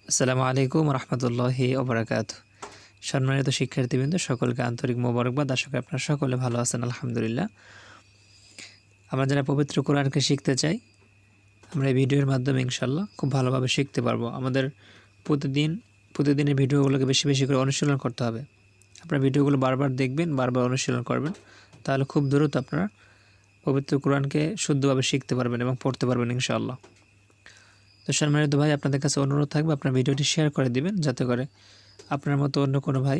আসসালামু আলাইকুম রহমতুল্লাহি ওবরাকাতুহু। সম্মানিত শিক্ষার্থীবৃন্দ, সকলকে আন্তরিক মোবারকবাদ। আশা করি আপনারা সকলে ভালো আছেন, আলহামদুলিল্লাহ। আমরা যারা পবিত্র কোরআনকে শিখতে চাই, আমরা এই ভিডিওর মাধ্যমে ইনশাল্লাহ খুব ভালোভাবে শিখতে পারবো। আমাদের প্রতিদিনের ভিডিওগুলোকে বেশি বেশি করে অনুশীলন করতে হবে। আপনারা ভিডিওগুলো বারবার দেখবেন, বারবার অনুশীলন করবেন, তাহলে খুব দ্রুত আপনারা পবিত্র কোরআনকে শুদ্ধভাবে শিখতে পারবেন এবং পড়তে পারবেন ইনশাআল্লাহ। তো সম্মানিত ভাই, আপনাদের কাছে অনুরোধ থাকবে আপনার ভিডিওটি শেয়ার করে দিবেন, যাতে করে আপনার মতো অন্য কোনো ভাই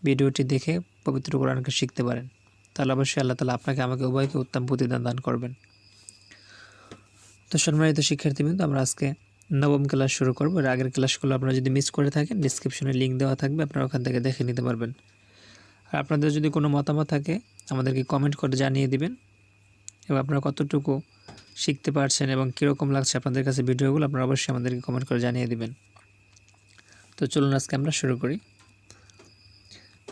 ভিডিওটি দেখে পবিত্র কোরআনকে শিখতে পারেন। তাহলে অবশ্যই আল্লাহ তাআলা আপনাকে আমাকে উভয়কে উত্তম প্রতিদান দান করবেন। তো সম্মানিত শিক্ষার্থীবৃন্দ, আমরা আজকে নবম ক্লাস শুরু করব। এর আগের ক্লাসগুলো আপনারা যদি মিস করে থাকেন, ডিসক্রিপশনে লিঙ্ক দেওয়া থাকবে, আপনারা ওখান থেকে দেখে নিতে পারবেন। আর আপনাদের যদি কোনো মতামত থাকে আমাদেরকে কমেন্ট করে জানিয়ে দিবেন, এবং আপনারা কতটুকু শিখতে পারছেন এবং কীরকম লাগছে আপনাদের কাছে ভিডিওগুলো, আপনারা অবশ্যই আমাদেরকে কমেন্ট করে জানিয়ে দিবেন। তো চলুন আজকে আমরা শুরু করি।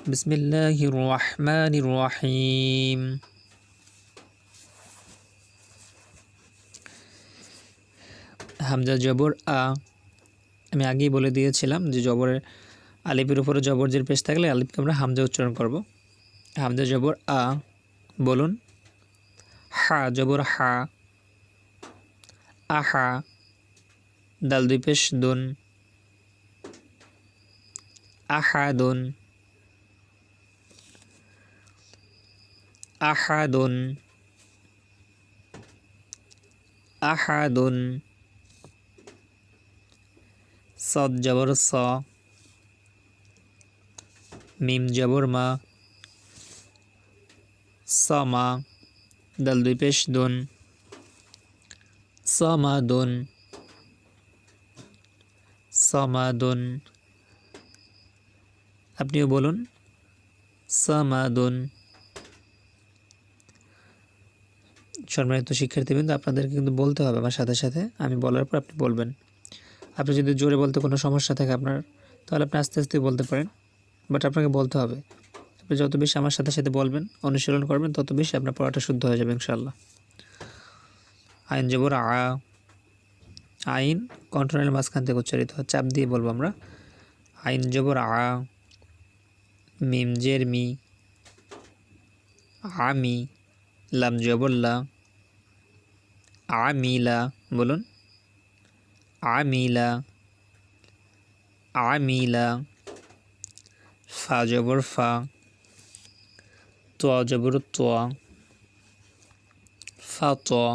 বিসমিল্লাহির রহমানির রহিম। হামজা জবর আ। আমি আগেই বলে দিয়েছিলাম যে জবরের আলিফের উপরে জবর জের পেশ থাকলে আলিফকে আমরা হামজা উচ্চারণ করব। হামজা জবর আ, বলুন। হা জবর হা, আহা। দাল দুই পেশ দুন, আহাদুন। আহাদুন, আহাদুন। সদ জবর স, মিম জবর মা, সমা। দাল দুই পেশ দুন, সমাদুন, সমাদুন। আপনিও বলুন, সমাদুন। সম্মানিত শিক্ষার্থীবৃন্দ, আপনাদেরকে কিন্তু বলতে হবে আমার সাথে সাথে, আমি বলার পর আপনি বলবেন। আপনি যদি জোরে বলতে কোনো সমস্যা থাকে আপনার, তাহলে আপনি আস্তে আস্তে বলতে পারেন, বাট আপনাকে বলতে হবে। আপনি যত বেশি আমার সাথে সাথে বলবেন, অনুশীলন করবেন, তত বেশি আপনার পড়াটা শুদ্ধ হয়ে যাবে ইনশাআল্লাহ। আইন জবর আ। আইন কন্ট্রোলের মাঝখান থেকে উচ্চারিত হয়, চাপ দিয়ে বলবো আমরা। আইন জবর আ। মিম জের মি, আমি। লাম জবর লা, আমিলা। বলুন, আমিলা, আমিলা। ফা জবর ফা, তোয়া জবর তোয়া, ফাতোয়া।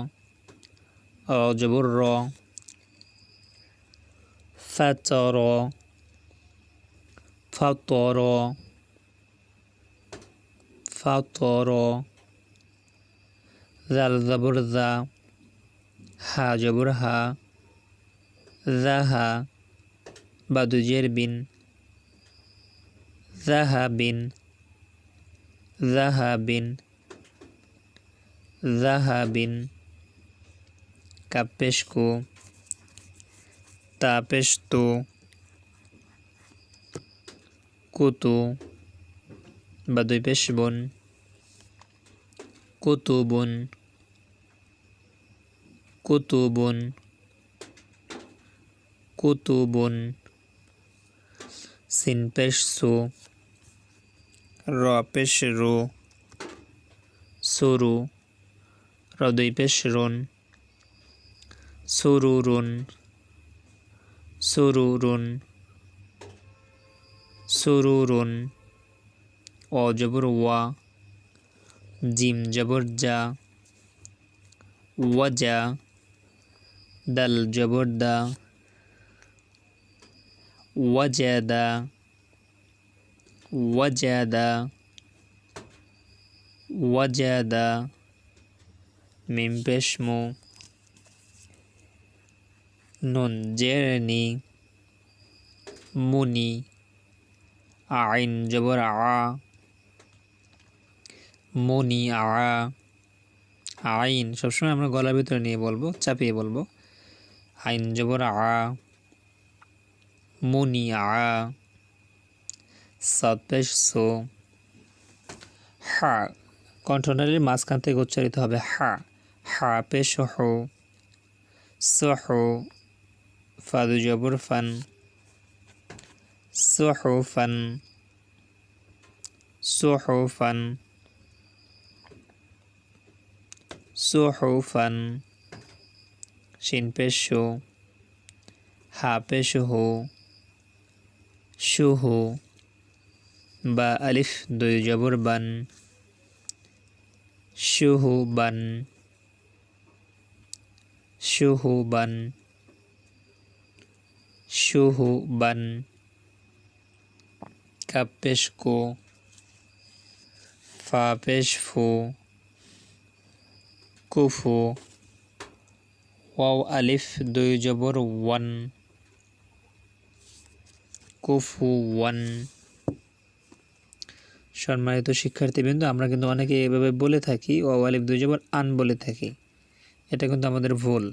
র জবর র, ফাতর, ফাতর, ফাতর। জাল জবর জা, হা জবর হা, জাহা। বা দুজের বিন, জাহাবিন, জাহাবিন, জাহাবিন। কাপ পেশ কু, তা পেশ তু, কুতু। বা দুই পেশ বুন, কুতুবুন, কুতুবুন, কুতুবুন। সিন পেশ সু, র পেশ রু, সুরু। র দুই পেশ রুন, সুরুরুন, সুরুরুন, সুরুরুন। অ জবর ওয়া, জিম জবর জা, ওয়াজা। দাল জবর দা, ওয়াজাদা, ওয়াজাদা, ওয়াজাদা। মিম পেশ মু, নুন জের নি, মুনি। আইন জবর আ, মুনি আ। আইন সবসময় আমরা গলার ভিতরে নিয়ে বলবো, চাপিয়ে বলবো। আইন জবর আ, মুনি আ। সাদ পেশ সো, হা কণ্ঠনালীর মাঝখান থেকে উচ্চারিত হবে হা। হা পেশ হো, সহু। ফাদু জবর ফান, সুহুফান সুহুফান সুহুফান শিন পেশ শু হা পেশ হু শুহু বা আলিফ দুই জবর বান শুহুবান শুহুবান শুহুবান কাপ পেশ কু ফা পেশ ফু কুফু ওয়াও আলিফ দুই জবর ওয়ান কুফু ওয়ান। সম্মানিত শিক্ষার্থীবৃন্দ, আমরা কিন্তু অনেকে এভাবে বলে থাকি ওয়াও আলিফ দুই জবর আন বলে থাকি, এটা কিন্তু আমাদের ভুল।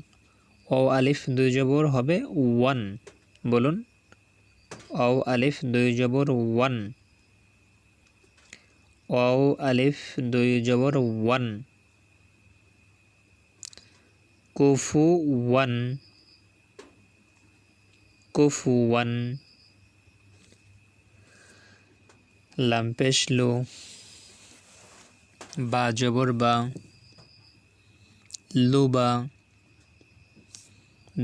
ওয়াও আলিফ দুই জবর হবে ওয়ান, বলুন ওয়াও আলিফ দুই জবর ওয়ান, ওয়াও আলিফ দুই জবর ওয়ান। কুফু ওয়ান কুফু ওয়ান লাম পেশ লু বা জবর বা লুবা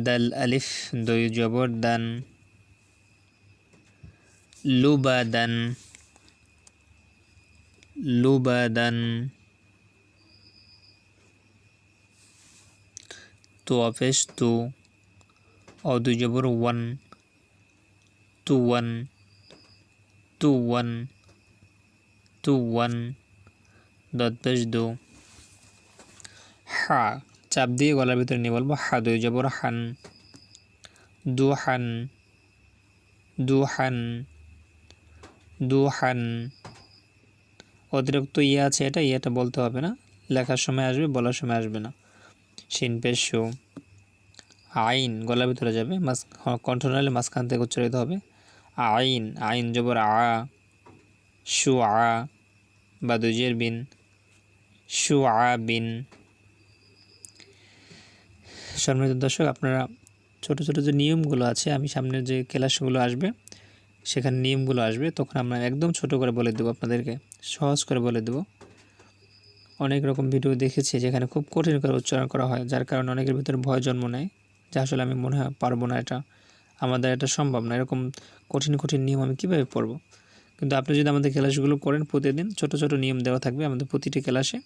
দাল আলিফ দুই জবর দান লুবাদান লুবাদান তো পেশ তু ও দুই জবর one two one two one two one দত পেশ দু হা চাপ দিয়ে গলার ভিতরে নিয়ে বলবো হা দুই জবর হান দুহান দুহান দুহান। অতিরিক্ত ইয়ে আছে, এটা বলতে হবে না, লেখার সময় আসবে, বলার সময় আসবে না। শিন পেশ শু আইন গলার ভিতরে যাবে, কণ্ঠনালীর মাঝখান থেকে উচ্চারিত হবে আইন আইন জবর আ শু আ বা দুজের বিন শু আ বিন। সম্মানিত দর্শক, আপনারা ছোট ছোট যে নিয়মগুলো আছে, আমি সামনের যে ক্লাসগুলো আসবে সেখানে নিয়মগুলো আসবে, তখন আমরা একদম ছোট করে বলে দেবো, আপনাদেরকে সহজ করে বলে দেবো। অনেক রকম ভিডিও দেখেছি যেখানে খুব কঠিন করে উচ্চারণ করা হয়, যার কারণে অনেকের ভিতরে ভয় জন্ম নেয় যে আসলে আমি মনে হয় পারবো না, আমাদের এটা সম্ভব না, এরকম কঠিন কঠিন নিয়ম আমি কীভাবে পড়বো। কিন্তু আপনি যদি আমাদের ক্লাসগুলো করেন, প্রতিদিন ছোট ছোট নিয়ম দেওয়া থাকবে আমাদের প্রতিটি ক্লাসে,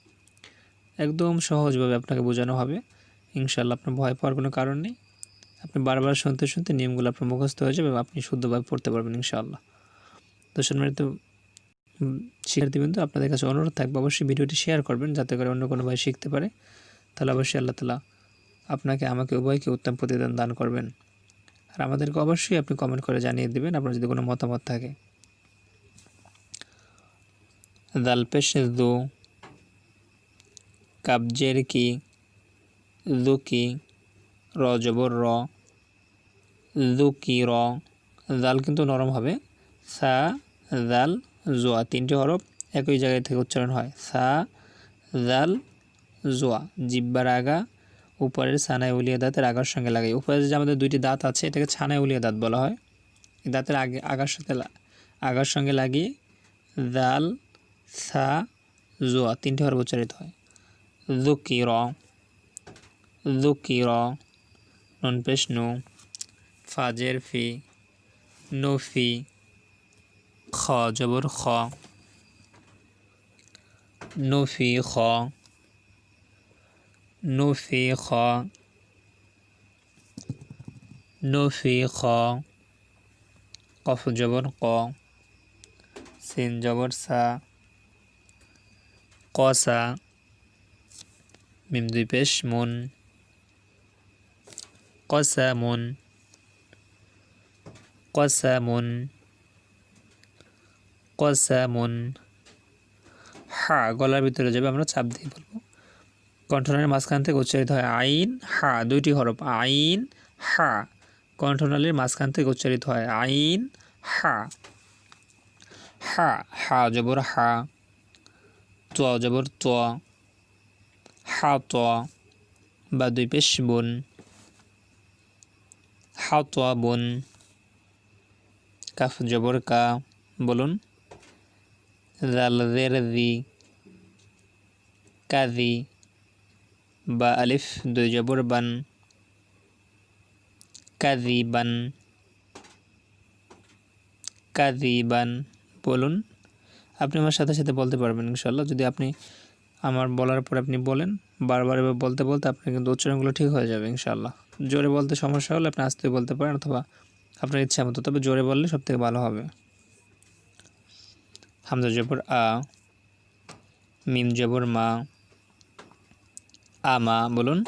একদম সহজভাবে আপনাকে বোঝানো হবে ইনশাআল্লাহ। আপনার ভয় পাওয়ার কোনো কারণ নেই, আপনি বারবার শুনতে শুনতে নিয়মগুলো আপনার মুখস্থ হয়ে যাবে এবং আপনি শুদ্ধভাবে পড়তে পারবেন ইনশাআল্লাহ। তো সম্মানিত শিক্ষার্থীবৃন্দ, আপনাদের কাছে অনুরোধ থাকবে অবশ্যই ভিডিওটি শেয়ার করবেন, যাতে করে অন্য কোনো ভাই শিখতে পারে। তাহলে অবশ্যই আল্লাহ তাআলা আপনাকে আমাকে উভয়কে উত্তম প্রতিদান দান করবেন। আর আমাদেরকে অবশ্যই আপনি কমেন্ট করে জানিয়ে দেবেন আপনার যদি কোনো মতামত থাকে। দাল পেশ দু কাবজের কি দুকি র জবর র দুকি র। দাল কিন্তু নরম হবে, সা দাল জোয়া তিনটি হরফ একই জায়গায় থেকে উচ্চারণ হয়, সা দাল জোয়া। জিব্বার আগা উপরের ছানায় উলিয়া দাঁতের আগার সঙ্গে লাগাই। উপরে যে আমাদের দুইটি দাঁত আছে এটাকে ছানায় উলিয়া দাঁত বলা হয়। এই দাঁতের আগার সঙ্গে লাগিয়ে দাল সা জোয়া তিনটি হরফ উচ্চারিত হয়। দুকি র দুকি র নুন পেশ নু ফাজের ফি নফি খ জবর খ নফি খ নফি খ নফি খ কফ জবর ক সিন জবর সা কসা মিম দুই পেশ মুন কসামুন কসামুন কসামুন। হা গলার ভিতরে যাবে, আমরা চাপ দিয়ে বলবো, কণ্ঠনালীর মাঝখান থেকে উচ্চারিত হয় আইন হা দুইটি হরফ আইন হা, কণ্ঠনালীর মাঝখান থেকে উচ্চারিত হয় আইন হা। হা হা জবর হা ত জবর ত হা ত বা দুই পেশ বুন হা ত বুন কাফ জবর কা বলুন। জাল জের জি কাজি। বা আলিফ দুই জবর বান কাজিবান কাজিবান বলুন। আপনি আমার সাথে সাথে বলতে পারবেন ইনশাআল্লাহ। যদি আপনি আমার বলার পর আপনি বলেন বারবার এবার বলতে বলতে আপনার কিন্তু উচ্চারণগুলো ঠিক হয়ে যাবে ইনশাআল্লাহ। জোরে বলতে সমস্যা হলে আপনি আস্তে বলতে পারেন অথবা আপনার ইচ্ছা মতো, তবে জোরে বললে সবথেকে ভালো হবে। হামজা জবর আ, মিম জবর মা, আমা বলুন।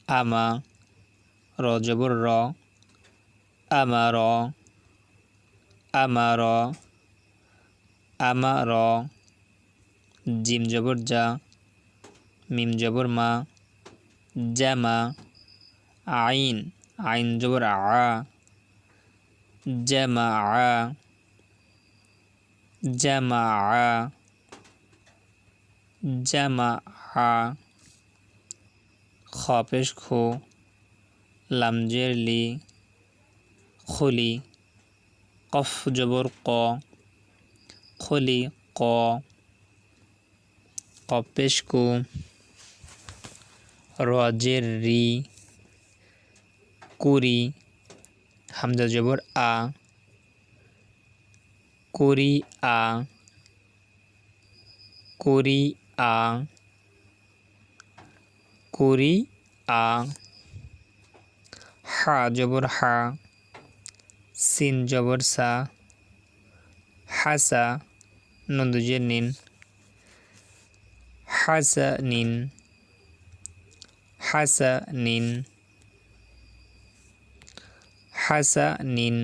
আমা। র জবর র, আমার, আমার, আমার। জিম জবর যা, মিম জবর মা, জামা। আইন, আইন জবর আ, জামা, জামা, জামা। খ পেশ খো, লাম জের লি, খুলি। কফ জবর ক, খুলি ক। কফ পেশ কু, র জের রি, কুরি। হামজা জবর আ, কুরি আ, কুরি আ, কুরি আ। হা জবর হা, সিন জবর সা, হাসা। নুন দুজের নিন, হাসা নিন, হাসা নিন, হাসা নিন।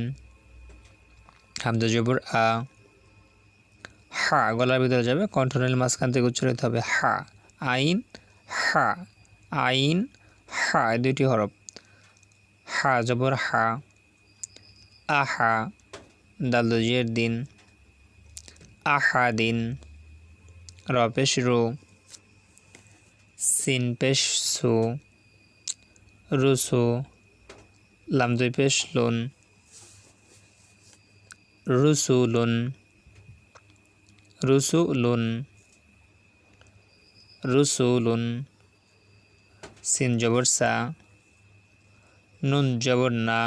হামজা জবর আ, হা গলার ভিতরে যাবে, কণ্ঠনালীর মাঝখান থেকে উচ্চারিত হবে হা। আইন হা, আইন হা, দুইটি হরফ। হা জবর হা, আহা। দাল দুজের দিন, আহা দিন। র পেশ রু, সিন পেশ সু, রুসু। লাম দুই পেশ লুন, রুসুলুন, রুসুলুন, রুসুলুন। সিন জবর সা, নুন জবর না,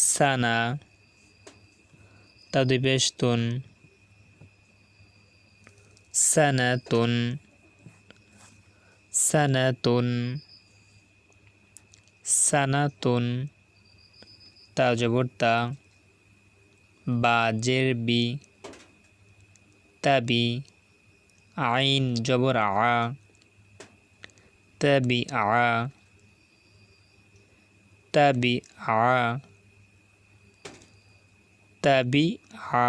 সানা। তা দুই পেশ তুন, সানাতুন, সানাতুন, সানাতুন। তা জবর তা, বা জের বি, তাবি। আইন জবর আ, তাবি আ, তাবি আ, তাবি আ।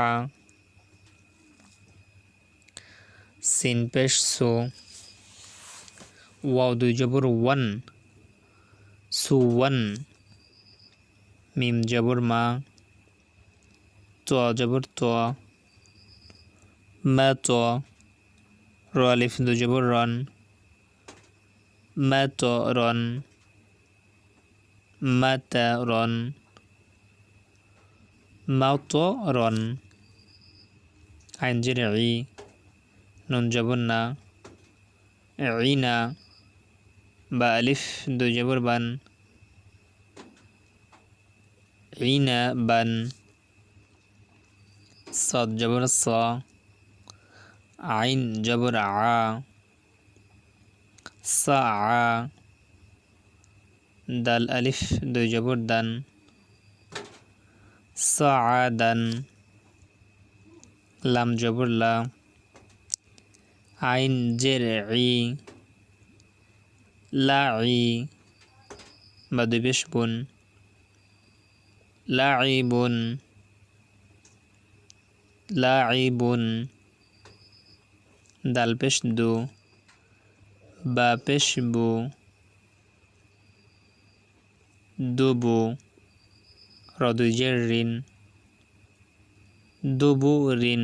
সিন পেশ সু, ওয়াও দুই জবর ওয়ান, সুওয়ান। মিম জবর মা, ত জবর ত, মা ত। র আলিফ দুই জবর রন, মা ত রন, মা তা রন, মা ত রন। আইন জের ই, নুন জবর না, ইনা। বা আলিফ দুই জবর বান, ইনা বান। সদ জবর স, আইন জবর আ, সা আ। দাল আলিফ দুই জবর দান, সা দান। লাম জবর লা, আইন জের ই, লা ই। বা দুই পেশ বুন, লাইবুন, লাইবুন। দাল পেশ দু, বা পেশ বু, দুবু। র দুই জের রিন, দুবু রিন,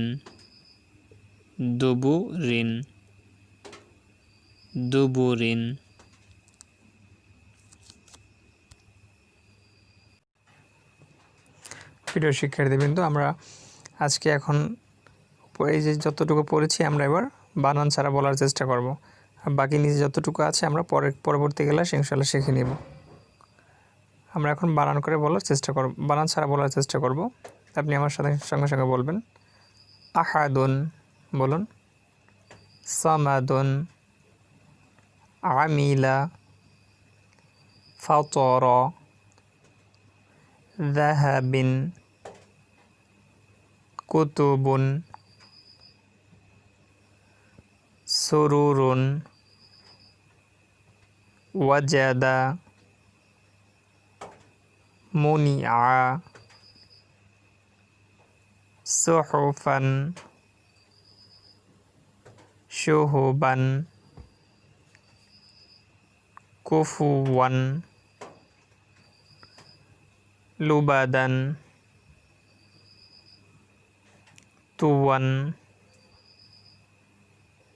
দুবু রিন, দুবু রিন। প্রিয় শিক্ষার্থীবৃন্দ, আমরা আজকে এখন এই যে যতটুকু পড়েছি আমরা এবার বানান ছাড়া বলার চেষ্টা করব, আর বাকি নিচে যতটুকু আছে আমরা পরবর্তী ক্লাসে ইনশাআল্লাহ শিখে নেব। আমরা এখন বানান করে বলার চেষ্টা করব, বানান ছাড়া বলার চেষ্টা করব। আপনি আমার সাথে সঙ্গে সঙ্গে বলবেন। আহাদুন বলুন, সামাদুন, আমিলা, ফাতরা, যাহাবিন, কুতুবুন, সুরুরুন, ওয়াজাদা, মুনিআ, সুহুফান, শুহুবান, কুফুওয়ান, লুবাদান, তুওয়ান,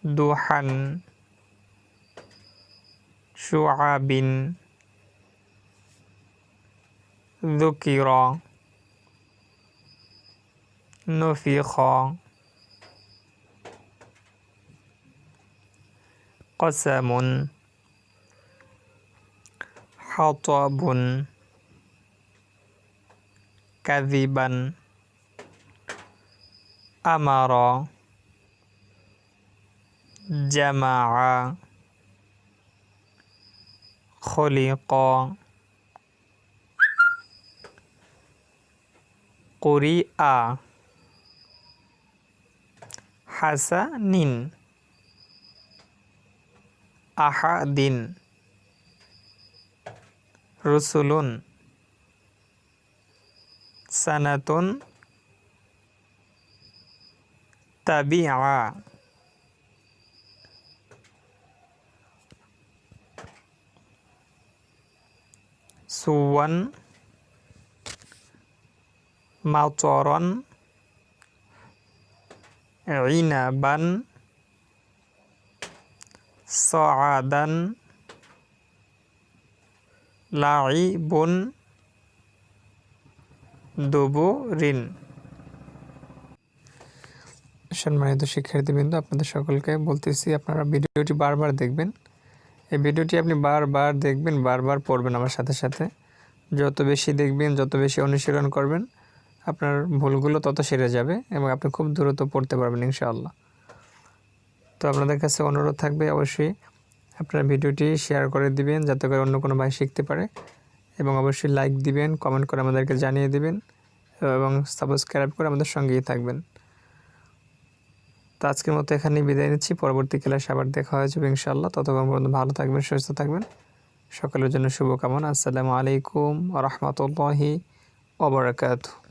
দুহান, শুআবিন, যুকিরা, নুফিখা, কসামুন, হাতাবুন, কাযিবান, আমারা, জামাআ, খুলিকা, কুরিআ, হাসানিন, আহাদিন, রুসুলুন, সানাতুন, তাবিআ, সুওয়ান, মাতরন, ইনাবান, সাআদান, লাইবুন, দুবুরিন। সম্মানিত শিক্ষার্থীবৃন্দ, আপনাদের সকলকে বলতেছি আপনারা ভিডিওটি বারবার দেখবেন। এই ভিডিওটি আপনি বারবার দেখবেন, বারবার পড়বেন আমার সাথে সাথে। যত বেশি দেখবেন, যত বেশি অনুশীলন করবেন, আপনার ভুলগুলো তত সেরে যাবে এবং আপনি খুব দ্রুত পড়তে পারবেন ইনশাআল্লাহ। তো আপনাদের কাছে অনুরোধ থাকবে, অবশ্যই আপনারা ভিডিওটি শেয়ার করে দিবেন যাতে করে অন্য কোনো ভাই শিখতে পারে, এবং অবশ্যই লাইক দিবেন, কমেন্ট করে আমাদেরকে জানিয়ে দিবেন এবং সাবস্ক্রাইব করে আমাদের সঙ্গেই থাকবেন। তো আজকের মতো এখানেই বিদায় নিচ্ছি। পরবর্তী ক্লাসে আবার দেখা হয়ে যাবে ইনশাআল্লাহ। ততক্ষণ পর্যন্ত ভালো থাকবেন, সুস্থ থাকবেন। সকলের জন্য শুভকামনা। আসসালামু আলাইকুম ওয়া রাহমাতুল্লাহি ওয়া বারাকাতুহু।